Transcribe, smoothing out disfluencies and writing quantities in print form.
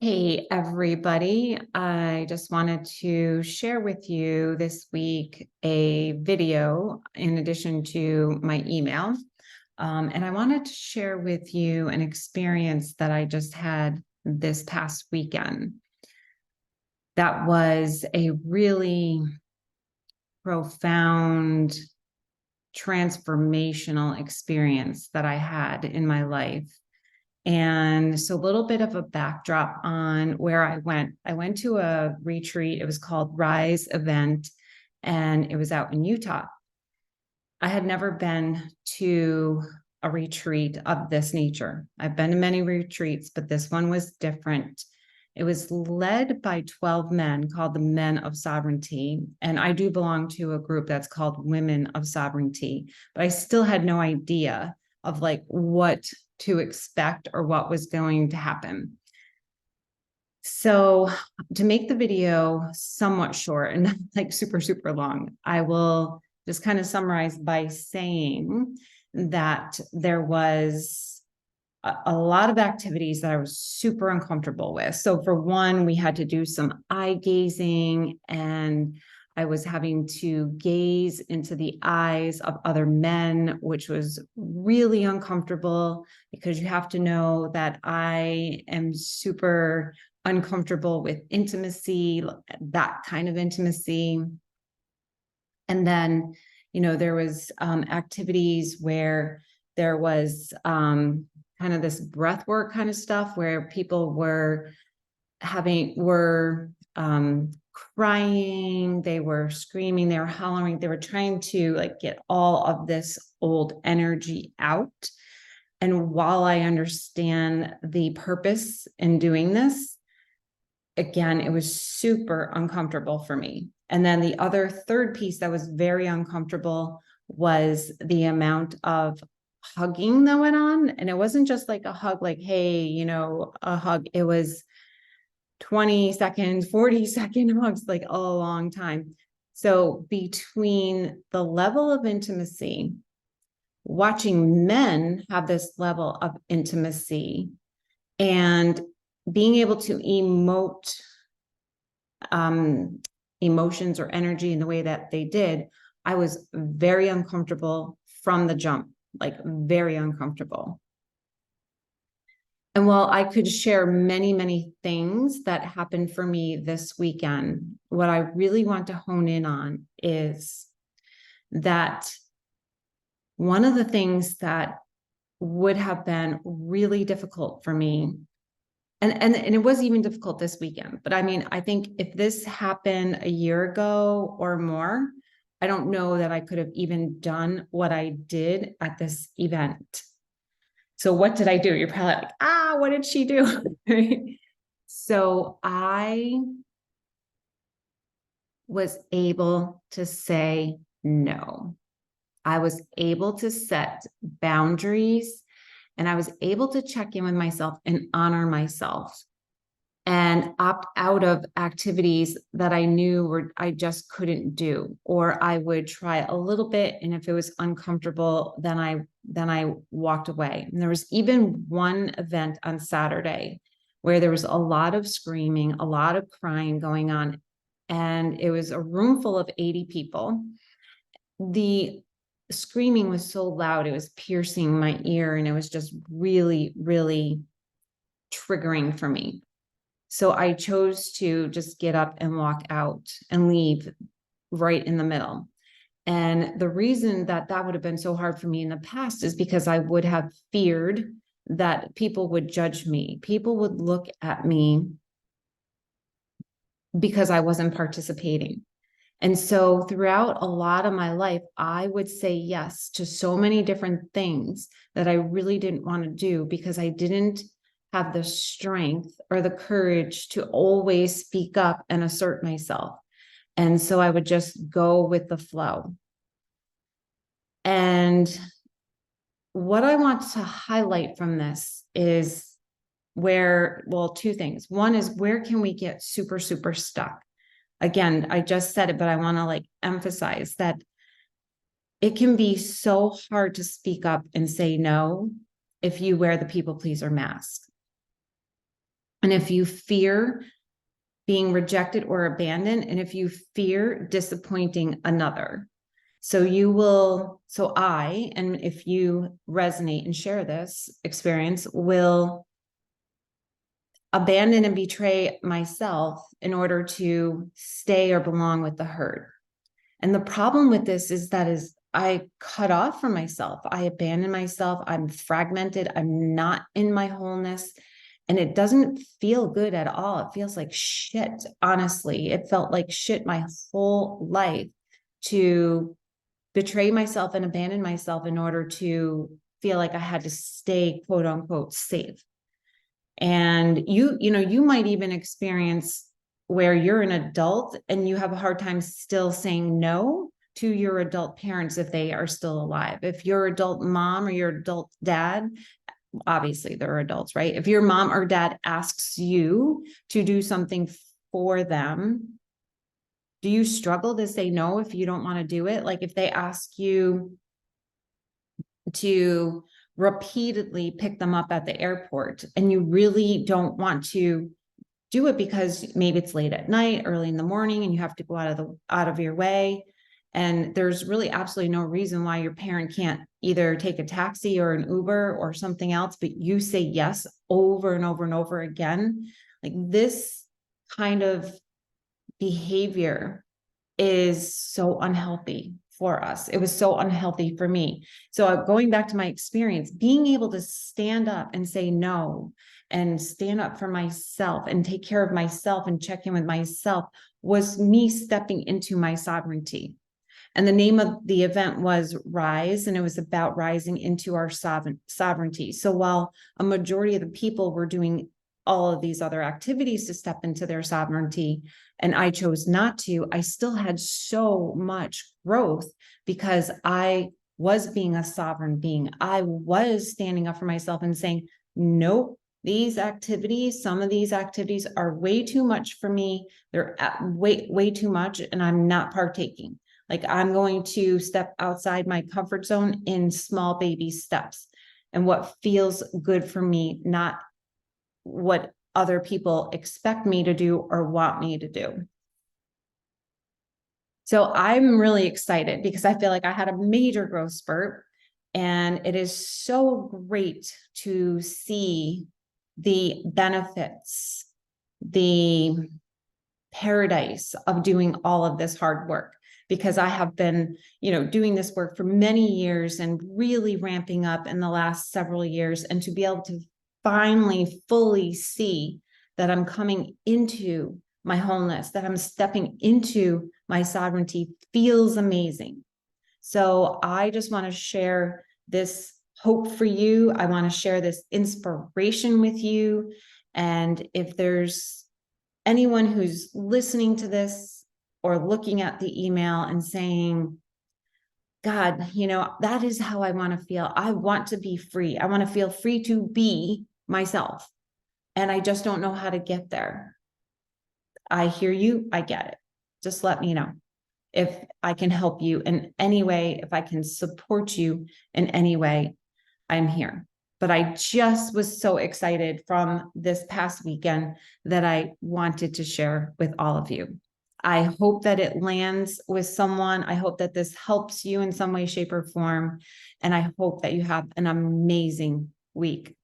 Hey, everybody. I just wanted to share with you this week a video in addition to my email. And I wanted to share with you an experience that I just had this past weekend. That was a really profound, transformational experience that I had in my life. And so a little bit of a backdrop on where I went. I went to a retreat. It was called Rise Event, and it was out in Utah. I had never been to a retreat of this nature. I've been to many retreats, but this one was different. It was led by 12 men called the Men of Sovereignty. And I do belong to a group that's called Women of Sovereignty, but I still had no idea of like what to expect or what was going to happen. So to make the video somewhat short and not like super, super long, I will just kind of summarize by saying that there was a lot of activities that I was super uncomfortable with. So for one, we had to do some eye gazing, and I was having to gaze into the eyes of other men, which was really uncomfortable because you have to know that I am super uncomfortable with intimacy, that kind of intimacy. And then, there was activities where there was kind of this breath work kind of stuff where people were crying, they were screaming, they were hollering, they were trying to like get all of this old energy out. And while I understand the purpose in doing this, again, it was super uncomfortable for me. And then the other third piece that was very uncomfortable was the amount of hugging that went on. And it wasn't just like a hug, like, hey, a hug. It was 20-second, 40-second hugs, like a long time. So between the level of intimacy, watching men have this level of intimacy, and being able to emote emotions or energy in the way that they did, I was very uncomfortable from the jump, like very uncomfortable. And while I could share many, many things that happened for me this weekend, what I really want to hone in on is that one of the things that would have been really difficult for me, and it was even difficult this weekend, but I mean, I think if this happened a year ago or more, I don't know that I could have even done what I did at this event. So what did I do? You're probably like, what did she do? So I was able to say no. I was able to set boundaries, and I was able to check in with myself and honor myself and opt out of activities that I knew I just couldn't do, or I would try a little bit. And if it was uncomfortable, then I walked away. And there was even one event on Saturday where there was a lot of screaming, a lot of crying going on. And it was a room full of 80 people. The screaming was so loud, it was piercing my ear, and it was just really, really triggering for me. So I chose to just get up and walk out and leave right in the middle. And the reason that would have been so hard for me in the past is because I would have feared that people would judge me. People would look at me because I wasn't participating. And so throughout a lot of my life, I would say yes to so many different things that I really didn't want to do because I didn't have the strength or the courage to always speak up and assert myself. And so I would just go with the flow. And what I want to highlight from this is two things. One is, where can we get super, super stuck? Again, I just said it, but I want to emphasize that it can be so hard to speak up and say no if you wear the people pleaser mask. And if you fear being rejected or abandoned, and if you fear disappointing another. So and if you resonate and share this experience, will abandon and betray myself in order to stay or belong with the herd. And the problem with this is I cut off from myself. I abandon myself. I'm fragmented. I'm not in my wholeness. And it doesn't feel good at all. It feels like shit. Honestly, it felt like shit my whole life to betray myself and abandon myself in order to feel like I had to stay, quote unquote, safe. And you might even experience where you're an adult and you have a hard time still saying no to your adult parents if they are still alive. If your adult mom or your adult dad, obviously they're adults, right? If your mom or dad asks you to do something for them, do you struggle to say no if you don't want to do it? Like if they ask you to repeatedly pick them up at the airport and you really don't want to do it because maybe it's late at night, early in the morning, and you have to go out of your way. And there's really absolutely no reason why your parent can't either take a taxi or an Uber or something else, but you say yes over and over and over again. Like this kind of behavior is so unhealthy for us. It was so unhealthy for me. So going back to my experience, being able to stand up and say no and stand up for myself and take care of myself and check in with myself was me stepping into my sovereignty. And the name of the event was Rise, and it was about rising into our sovereignty. So while a majority of the people were doing all of these other activities to step into their sovereignty, and I chose not to, I still had so much growth because I was being a sovereign being. I was standing up for myself and saying, nope, some of these activities are way too much for me. They're way too much, and I'm not partaking. Like I'm going to step outside my comfort zone in small baby steps and what feels good for me, not what other people expect me to do or want me to do. So I'm really excited because I feel like I had a major growth spurt, and it is so great to see the benefits, the paradise of doing all of this hard work, because I have been, doing this work for many years and really ramping up in the last several years. And to be able to finally fully see that I'm coming into my wholeness, that I'm stepping into my sovereignty feels amazing. So I just want to share this hope for you. I want to share this inspiration with you. And if there's anyone who's listening to this or looking at the email and saying, God, that is how I want to feel. I want to be free. I want to feel free to be myself. And I just don't know how to get there. I hear you. I get it. Just let me know if I can help you in any way, if I can support you in any way. I'm here. But I just was so excited from this past weekend that I wanted to share with all of you. I hope that it lands with someone. I hope that this helps you in some way, shape, or form. And I hope that you have an amazing week.